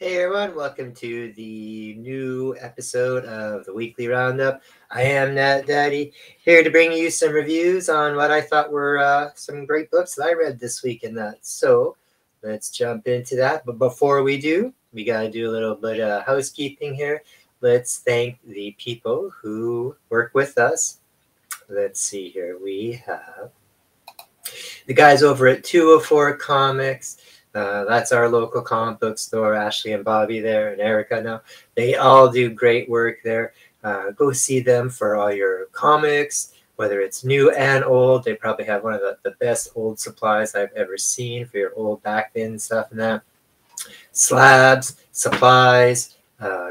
Hey everyone, welcome to the new episode of the Weekly Roundup. I am Nat Daddy, here to bring you some reviews on what I thought were some great books that I read this week and that. So let's jump into that. But before we do, we got to do a little bit of housekeeping here. Let's thank the people who work with us. Let's see here. We have the guys over at 204 Comics. That's our local comic book store. Ashley and Bobby there, and Erica now. They all do great work there. Go see them for all your comics, whether it's new and old. They probably have one of the best old supplies I've ever seen for your old back bin stuff and that. Slabs, supplies,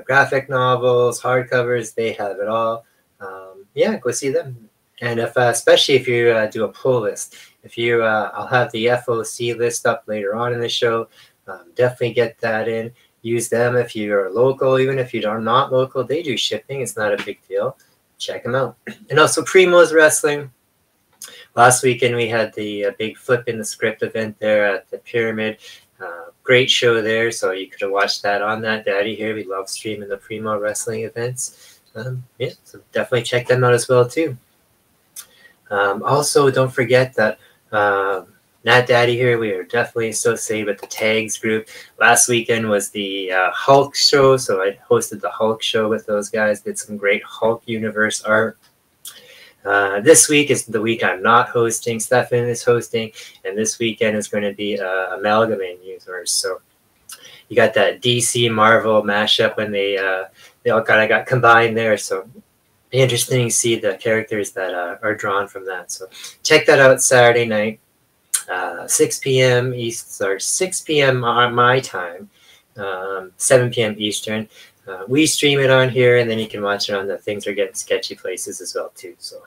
graphic novels, hardcovers, they have it all. Yeah, go see them. And if, especially if you do a pull list, if you, I'll have the FOC list up later on in the show. Definitely get that in. Use them if you're local, even if you are not local. They do shipping. It's not a big deal. Check them out. And also Primo's Wrestling. Last weekend we had the big Flip in the Script event there at the Pyramid. Great show there. So you could have watched that on that. Daddy here. We love streaming the Primo Wrestling events. Yeah, so definitely check them out as well too. Also, don't forget that Nat Daddy here, we are definitely associated with the Tags group. Last weekend was the Hulk show, so I hosted the Hulk show with those guys, did some great Hulk universe art. This week is the week I'm not hosting. Stefan is hosting, and this weekend is going to be Amalgamate universe. So you got that DC Marvel mashup when they all kind of got combined there. So interesting to see the characters that are drawn from that. So check that out Saturday night, 6 p.m. East, or 6 p.m. on my time, 7 p.m. Eastern. We stream it on here, and then you can watch it on the Things Are Getting Sketchy places as well too. So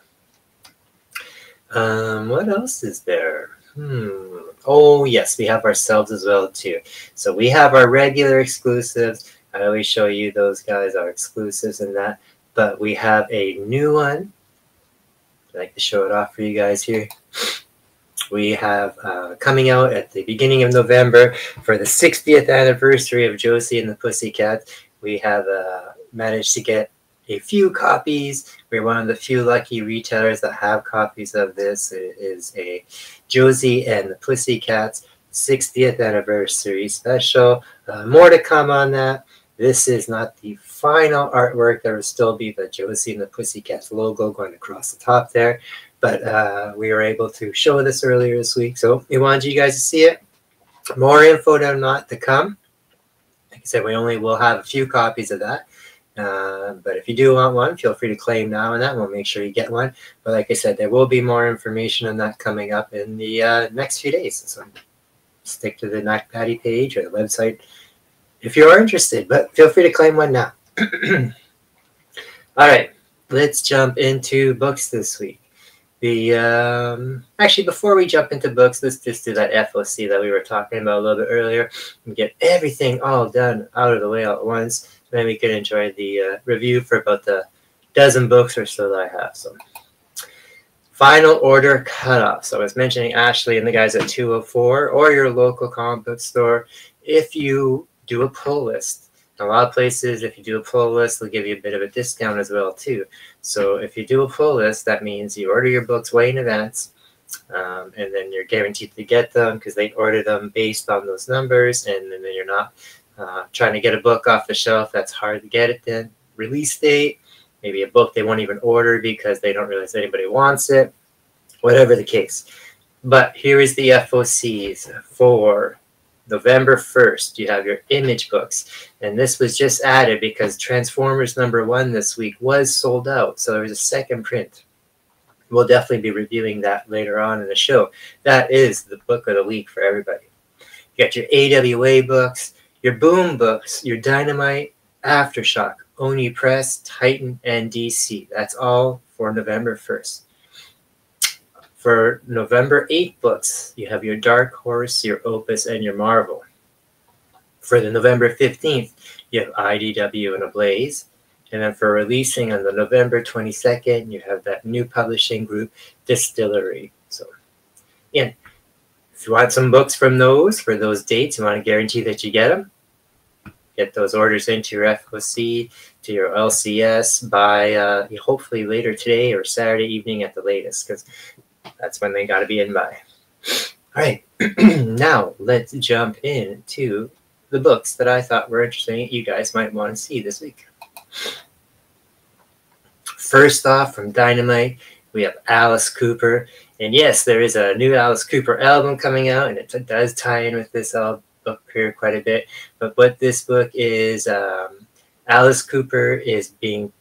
what else is there? Oh yes, we have ourselves as well too. So we have our regular exclusives. I always show you those guys, our exclusives and that. But we have a new one. I'd like to show it off for you guys here. We have coming out at the beginning of November for the 60th anniversary of Josie and the Pussycats. We have managed to get a few copies. We're one of the few lucky retailers that have copies of this. It is a Josie and the Pussycats 60th anniversary special. More to come on that. This is not the final artwork. There will still be the Josie and the Pussycats logo going across the top there. But we were able to show this earlier this week. So we wanted you guys to see it. More info not to come. Like I said, we only will have a few copies of that. But if you do want one, feel free to claim now on that. We'll make sure you get one. But like I said, there will be more information on that coming up in the next few days. So stick to the Nat Daddy page or the website if you are interested, but feel free to claim one now. All right, let's jump into books this week. Actually, before we jump into books, let's just do that FOC that we were talking about a little bit earlier and get everything all done out of the way all at once. Then we can enjoy the review for about the dozen books or so that I have. So, final order cutoff. So I was mentioning Ashley and the guys at 204 or your local comic book store. If you do a pull list. A lot of places, if you do a pull list, they'll give you a bit of a discount as well too. So if you do a pull list, that means you order your books way in advance, and then you're guaranteed to get them because they order them based on those numbers, and then you're not trying to get a book off the shelf. That's hard to get it then. Release date, maybe a book they won't even order because they don't realize anybody wants it, whatever the case. But here is the FOCs for November 1st, you have your Image books. And this was just added because Transformers #1 this week was sold out. So there was a second print. We'll definitely be reviewing that later on in the show. That is the book of the week for everybody. You got your AWA books, your Boom books, your Dynamite, Aftershock, Oni Press, Titan, and DC. That's all for November 1st. For November 8 books, you have your Dark Horse, your Opus, and your Marvel. For the November 15th, you have IDW and Ablaze. And then for releasing on the November 22nd, you have that new publishing group, Distillery. So, yeah, if you want some books from those, for those dates, you want to guarantee that you get them, get those orders into your FOC, to your LCS by hopefully later today or Saturday evening at the latest, because that's when they got to be in by. All right, now let's jump into the books that I thought were interesting you guys might want to see this week. First off, from Dynamite, we have Alice Cooper. And yes, there is a new Alice Cooper album coming out, and it does tie in with this book here quite a bit. But what this book is, Alice Cooper is being,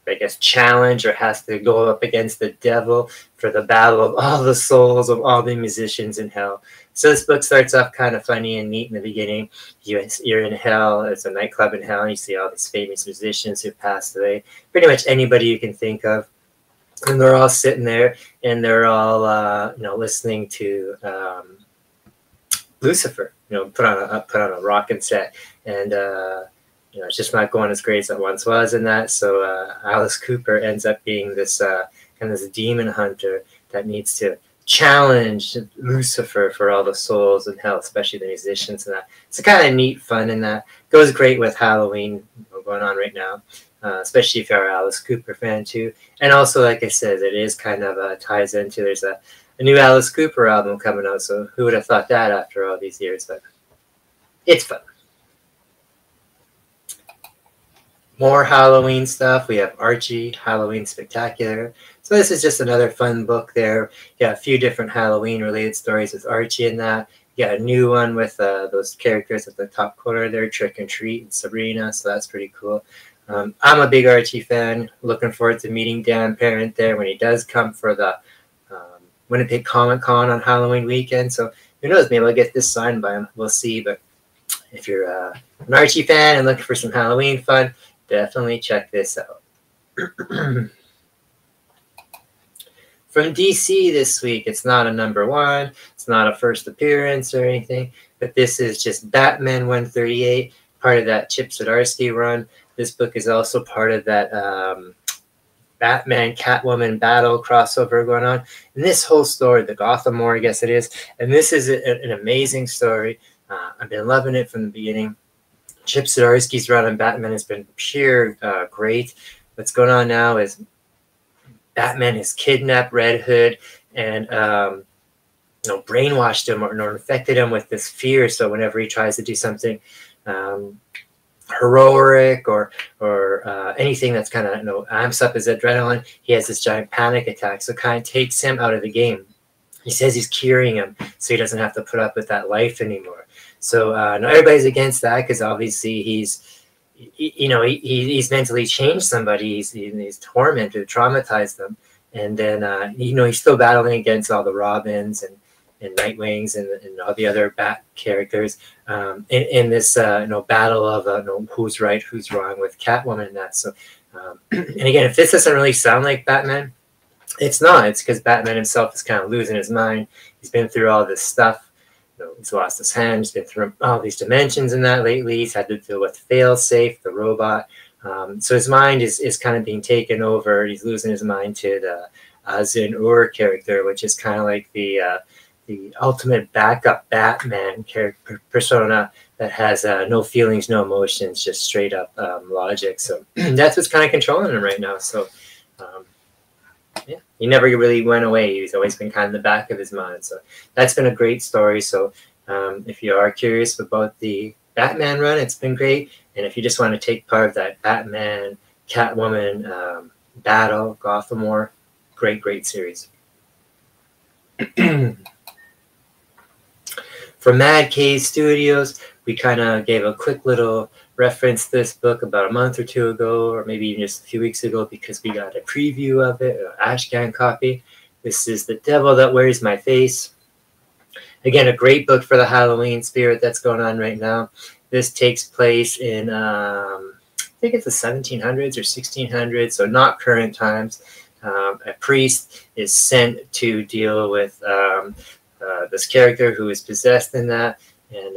I guess, challenged or has to go up against the devil for the battle of all the souls of all the musicians in hell. So this book starts off kind of funny and neat in the beginning. You're in hell. It's a nightclub in hell, and you see all these famous musicians who passed away. Pretty much anybody you can think of. And they're all sitting there, and they're all, listening to Lucifer, put on a rockin' set. And, it's just not going as great as it once was in that. So Alice Cooper ends up being this this demon hunter that needs to challenge Lucifer for all the souls in hell, especially the musicians and that. It's a kind of neat fun in that. Goes great with Halloween going on right now, especially if you're an Alice Cooper fan too. And also, like I said, it is kind of ties into, there's a new Alice Cooper album coming out, so who would have thought that after all these years, but it's fun. More Halloween stuff. We have Archie, Halloween Spectacular. So this is just another fun book there. You got a few different Halloween-related stories with Archie in that. You got a new one with those characters at the top corner there, Trick and Treat and Sabrina, so that's pretty cool. I'm a big Archie fan. Looking forward to meeting Dan Parent there when he does come for the Winnipeg Comic-Con on Halloween weekend. So who knows, maybe I'll get this signed by him. We'll see. But if you're an Archie fan and looking for some Halloween fun, definitely check this out. From DC this week, it's not a #1. It's not a first appearance or anything. But this is just Batman 138, part of that Chip Zdarsky run. This book is also part of that Batman Catwoman battle crossover going on. And this whole story, the Gotham War, I guess it is. And this is an amazing story. I've been loving it from the beginning. Chip Zdarsky's run on Batman has been pure great. What's going on now is Batman has kidnapped Red Hood and brainwashed him or infected him with this fear. So whenever he tries to do something heroic or anything that's kind of amps up his adrenaline, he has this giant panic attack. So it kind of takes him out of the game. He says he's curing him so he doesn't have to put up with that life anymore. So now everybody's against that because obviously he's mentally changed somebody. He's tormented, traumatized them, and then he's still battling against all the Robins and Nightwings and all the other Bat characters in this battle of who's right, who's wrong with Catwoman and that. So and again, if this doesn't really sound like Batman, it's not. It's because Batman himself is kind of losing his mind. He's been through all this stuff. He's lost his hand. He's been through all these dimensions in that lately. He's had to deal with Failsafe, the robot. So his mind is kind of being taken over. He's losing his mind to the Azin-Ur character, which is kind of like the ultimate backup Batman character persona that has no feelings, no emotions, just straight up logic. So that's what's kind of controlling him right now. So yeah, he never really went away. He's always been kind of in the back of his mind. So that's been a great story. So if you are curious about the Batman run, it's been great. And if you just want to take part of that Batman, Catwoman battle, Gotham War, great series. From Mad Cave Studios, we kind of gave a quick little reference to this book about a month or two ago, or maybe even just a few weeks ago, because we got a preview of it, an ashcan copy. This is The Devil That Wears My Face. Again, a great book for the Halloween spirit that's going on right now. This takes place in, I think it's the 1700s or 1600s, so not current times. A priest is sent to deal with this character who is possessed in that. And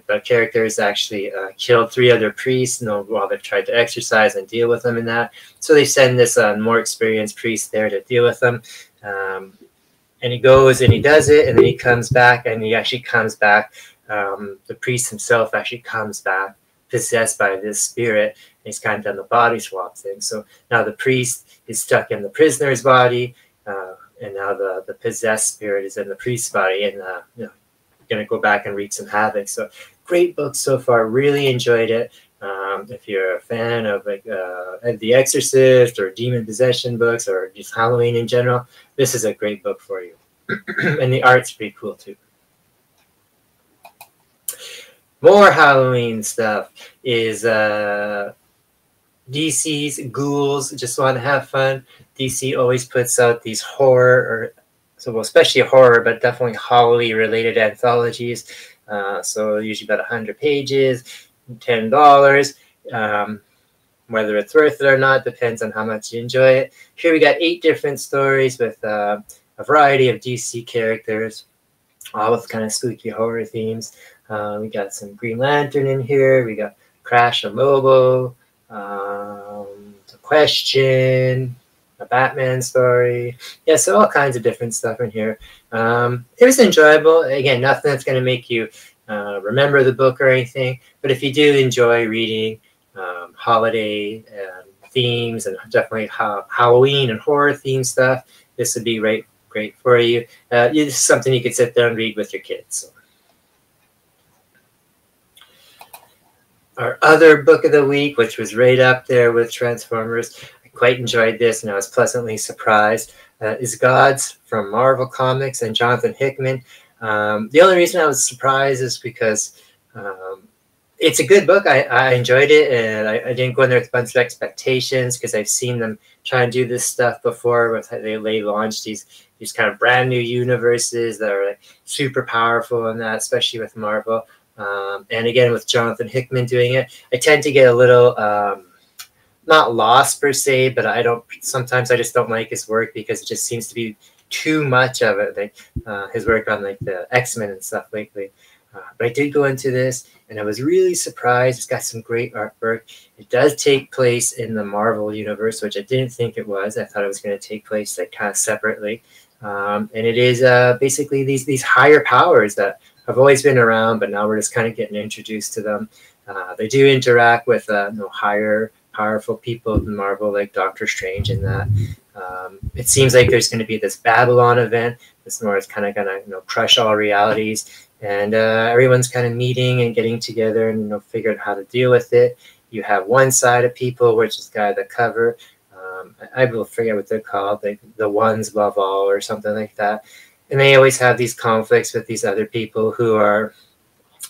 the character has actually killed 3 other priests while they've tried to exorcise and deal with them in that. So they send this more experienced priest there to deal with them. And he goes and he does it, and then he comes back, and he actually comes back. The priest himself actually comes back possessed by this spirit, and he's kind of done the body swap thing. So now the priest is stuck in the prisoner's body, and now the possessed spirit is in the priest's body, and you know, going to go back and wreak some havoc. So great book so far. Really enjoyed it. If you're a fan of like The Exorcist or demon possession books or just Halloween in general, this is a great book for you. And the art's pretty cool too. More Halloween stuff is DC's Ghouls Just Want to Have Fun. DC always puts out these horror, or so well, especially horror, but definitely Halloween related anthologies. So usually about 100 pages, $10. Whether it's worth it or not depends on how much you enjoy it. Here we got 8 different stories with a variety of DC characters, all with kind of spooky horror themes. We got some Green Lantern in here. We got Crash a Mobo, The Question, a Batman story. Yeah, so all kinds of different stuff in here. It was enjoyable. Again, nothing that's going to make you remember the book or anything. But if you do enjoy reading holiday themes and definitely Halloween and horror theme stuff, this would be great for you. This is something you could sit down and read with your kids. So. Our other book of the week, which was right up there with Transformers, I quite enjoyed this and I was pleasantly surprised, is Gods from Marvel Comics and Jonathan Hickman. The only reason I was surprised is because it's a good book. I enjoyed it, and I didn't go in there with a bunch of expectations because I've seen them try and do this stuff before. With they launched these kind of brand new universes that are like super powerful and that, especially with Marvel. And again, with Jonathan Hickman doing it, I tend to get a little not lost per se, but sometimes I just don't like his work because it just seems to be too much of it. Like his work on like the X-Men and stuff lately. But I did go into this, and I was really surprised. It's got some great artwork. It does take place in the Marvel universe, which I didn't think it was. I thought it was going to take place like kind of separately. And it is basically these higher powers that have always been around, but now we're just kind of getting introduced to them. They do interact with higher, powerful people in Marvel, like Doctor Strange and that. It seems like there's going to be this Babylon event. This more is kind of going to crush all realities. And everyone's kind of meeting and getting together and figuring out how to deal with it. You have one side of people, which is the cover. I will forget what they're called, like the ones above all or something like that. And they always have these conflicts with these other people who are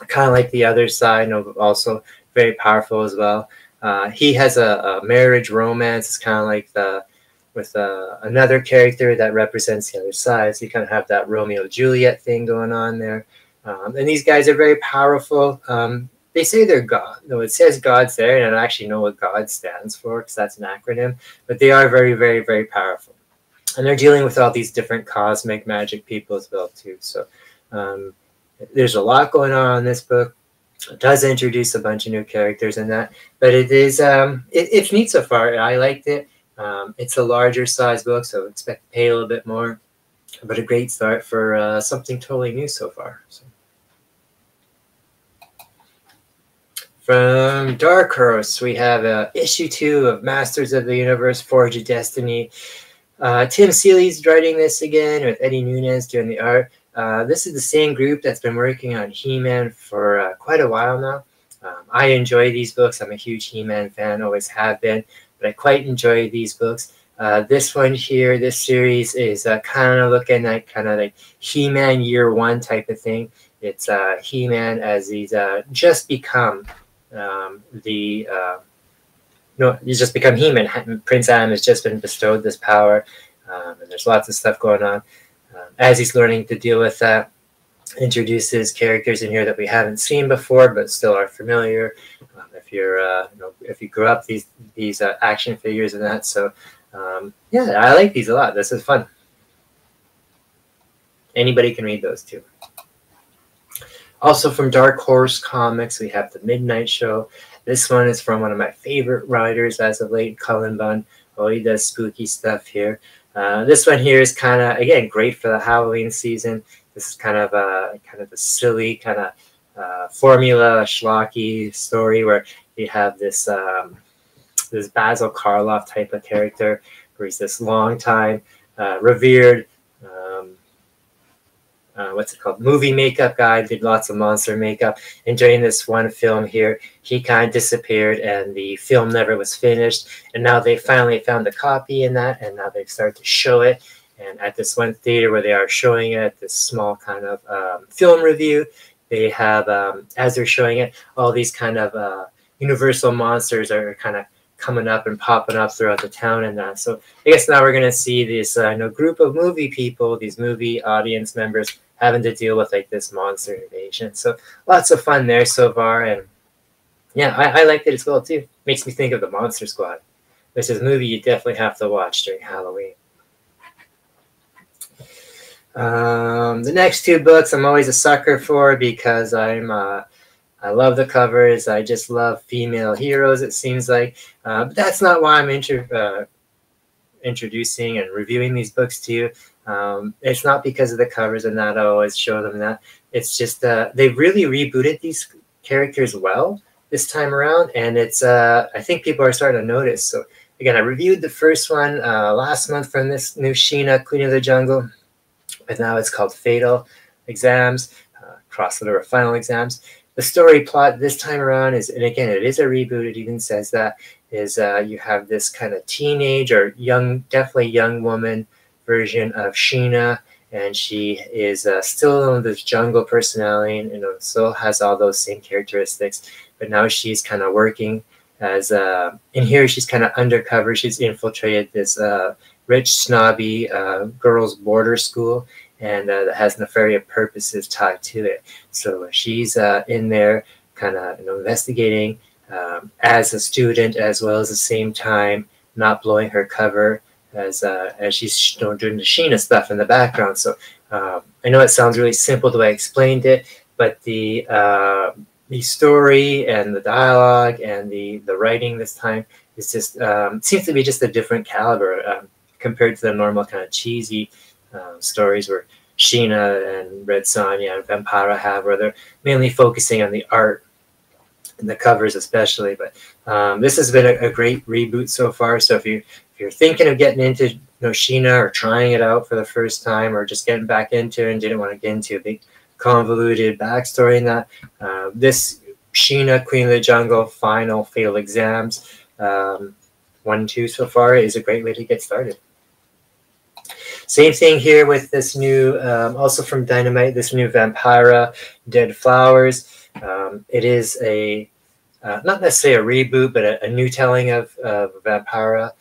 kind of like the other side, also very powerful as well. He has a marriage romance. It's kind of like with another character that represents the other side. So you kind of have that Romeo-Juliet thing going on there. And these guys are very powerful. They say they're God. No, it says God's there, and I don't actually know what God stands for because that's an acronym. But they are very, very, very powerful. And they're dealing with all these different cosmic magic people as well, too. So there's a lot going on in this book. It does introduce a bunch of new characters in that. But it is it's neat so far. I liked it. It's a larger size book, so expect to pay a little bit more. But a great start for something totally new so far. So. From Dark Horse, we have issue 2 of Masters of the Universe, Forge of Destiny. Tim Seeley's writing this again with Eddie Nunez doing the art. This is the same group that's been working on He-Man for quite a while now. I enjoy these books. I'm a huge He-Man fan, always have been, but I quite enjoy these books. This one here, this series is kind of looking at kind of like He-Man Year 1 type of thing. It's He-Man as he's just become he's just become He-Man. Prince Adam has just been bestowed this power, and there's lots of stuff going on. As he's learning to deal with that, introduces characters in here that we haven't seen before, but still are familiar. If you're, if you grew up these action figures and that, so yeah, I like these a lot. This is fun. Anybody can read those too. Also from Dark Horse Comics, we have The Midnight Show. This one is from one of my favorite writers as of late, Cullen Bunn. Oh, he does spooky stuff here. This one here is kind of, again, great for the Halloween season. This is kind of a silly, kind of formula schlocky story where you have this this Basil Karloff type of character where he's this long time revered what's it called, movie makeup guy, did lots of monster makeup, and during this one film here he kind of disappeared and the film never was finished, and now they finally found a copy in that, and now they've started to show it. And at this one theater where they are showing it, this small kind of film review, they have as they're showing it, all these kind of universal monsters are kind of coming up and popping up throughout the town and that. So I guess now we're going to see this group of movie people, these movie audience members, having to deal with like this monster invasion. So lots of fun there so far, and yeah, I liked it as well too. Makes me think of the Monster Squad, which is a movie you definitely have to watch during Halloween. The next two books I'm always a sucker for because I love the covers. I just love female heroes, it seems like. But that's not why I'm introducing and reviewing these books to you. It's not because of the covers and that I always show them that. It's just they've really rebooted these characters well this time around, and it's I think people are starting to notice. So again, I reviewed the first one last month from this new Sheena, Queen of the Jungle, but now it's called Fatal Exams, Cross the River Final Exams. The story plot this time around is, and again, it is a reboot, it even says that, is you have this kind of teenage or young, definitely young woman version of Sheena, and she is still this jungle personality, and still has all those same characteristics, but now she's kind of working as, in here she's kind of undercover. She's infiltrated this rich, snobby girls' boarder school, and that has nefarious purposes tied to it. So she's in there kind of investigating as a student, as well as at the same time not blowing her cover as she's doing the Sheena stuff in the background. So I know it sounds really simple the way I explained it, but the story and the dialogue and the writing this time is just seems to be just a different caliber compared to the normal kind of cheesy stories where Sheena and Red Sonja and Vampira have, where they're mainly focusing on the art and the covers especially. But this has been a great reboot so far. So if you're thinking of getting into Sheena, or trying it out for the first time, or just getting back into it and didn't want to get into a big convoluted backstory in that, this Sheena, Queen of the Jungle, Final Fatal Exams 1 and 2 so far is a great way to get started. Same thing here with this new, also from Dynamite, this new Vampira, Dead Flowers. It is a, not necessarily a reboot, but a new telling of Vampira.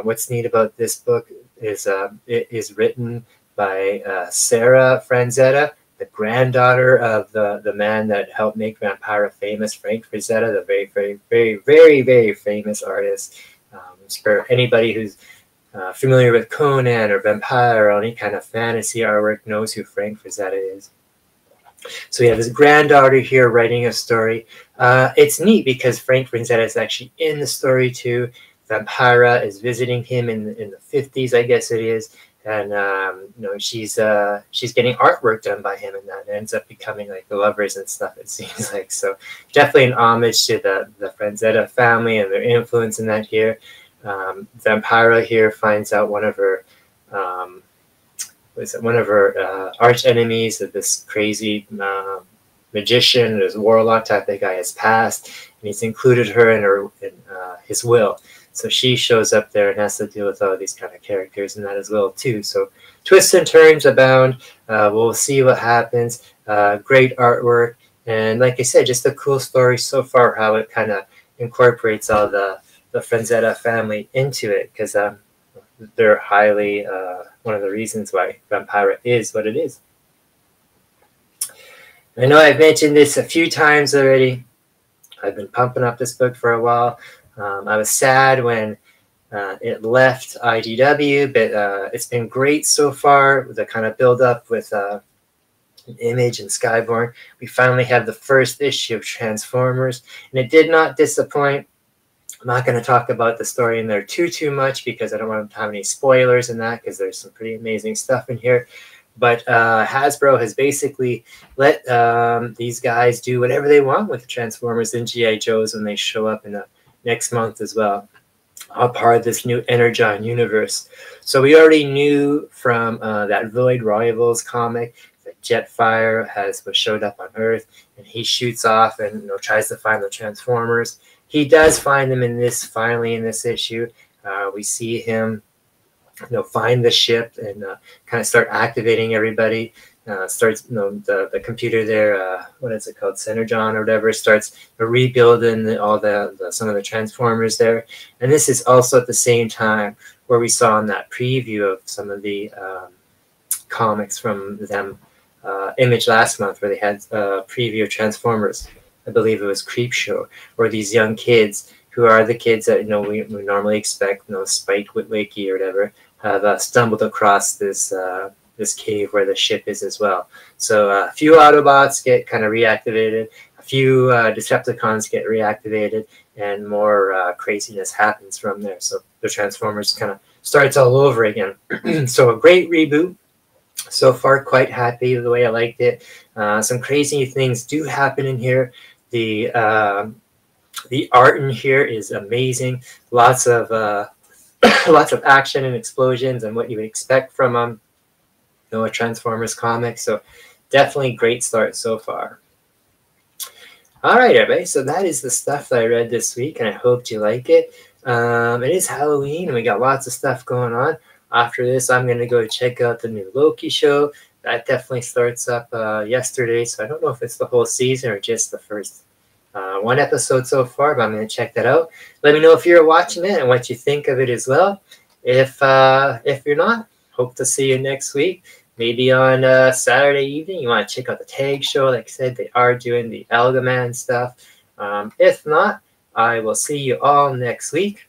What's neat about this book is it is written by Sarah Franzetta, the granddaughter of the man that helped make Vampira famous, Frank Frazetta, the very, very, very, very, very famous artist. For anybody who's familiar with Conan or Vampire or any kind of fantasy artwork knows who Frank Frazetta is. So we have his granddaughter here writing a story. It's neat because Frank Frazetta is actually in the story too. Vampira is visiting him in the 50s, I guess it is, and she's getting artwork done by him, and that ends up becoming like the lovers and stuff, it seems like. So definitely an homage to the Frazetta family and their influence in that here. Vampira here finds out one of her arch enemies, of this crazy magician, this warlock type of guy, has passed, and he's included her in his will. So she shows up there and has to deal with all these kind of characters in that as well too. So twists and turns abound. We'll see what happens. Great artwork, and like I said, just a cool story so far. How it kind of incorporates all the Frazetta family into it, because they're highly one of the reasons why Vampira is what it is. I know I've mentioned this a few times already. I've been pumping up this book for a while. I was sad when it left IDW, but it's been great so far. The kind of build up with Image and Skyborn. We finally have the first issue of Transformers, and it did not disappoint. I'm not going to talk about the story in there too much because I don't want to have any spoilers in that, because there's some pretty amazing stuff in here. But Hasbro has basically let these guys do whatever they want with the Transformers and G.I. Joes when they show up in the next month as well, a part of this new Energon universe. So we already knew from that Void Rivals comic that Jetfire was showed up on Earth, and he shoots off and tries to find the Transformers. He does find them finally in this issue. We see him find the ship and kind of start activating everybody. Starts the computer there, what is it called, Synergon or whatever, starts rebuilding some of the Transformers there. And this is also at the same time where we saw in that preview of some of the comics from them, Image last month, where they had a preview of Transformers. I believe it was Creepshow, where these young kids, who are the kids that we normally expect, Spike, Witwicky, or whatever, have stumbled across this cave where the ship is as well. So a few Autobots get kind of reactivated, a few Decepticons get reactivated, and more craziness happens from there. So the Transformers kind of starts all over again. So a great reboot. So far, quite happy with the way I liked it. Some crazy things do happen in here. The art in here is amazing. Lots of lots of action and explosions and what you would expect from a Transformers comic. So definitely great start so far. All right, everybody. So that is the stuff that I read this week, and I hope you like it. It is Halloween, and we got lots of stuff going on. After this, I'm going to go check out the new Loki show. That definitely starts up yesterday, so I don't know if it's the whole season or just the first one episode so far, but I'm going to check that out. Let me know if you're watching it and what you think of it as well. If you're not, hope to see you next week. Maybe on Saturday evening, you want to check out the Tag Show. Like I said, they are doing the Algaman stuff. If not, I will see you all next week.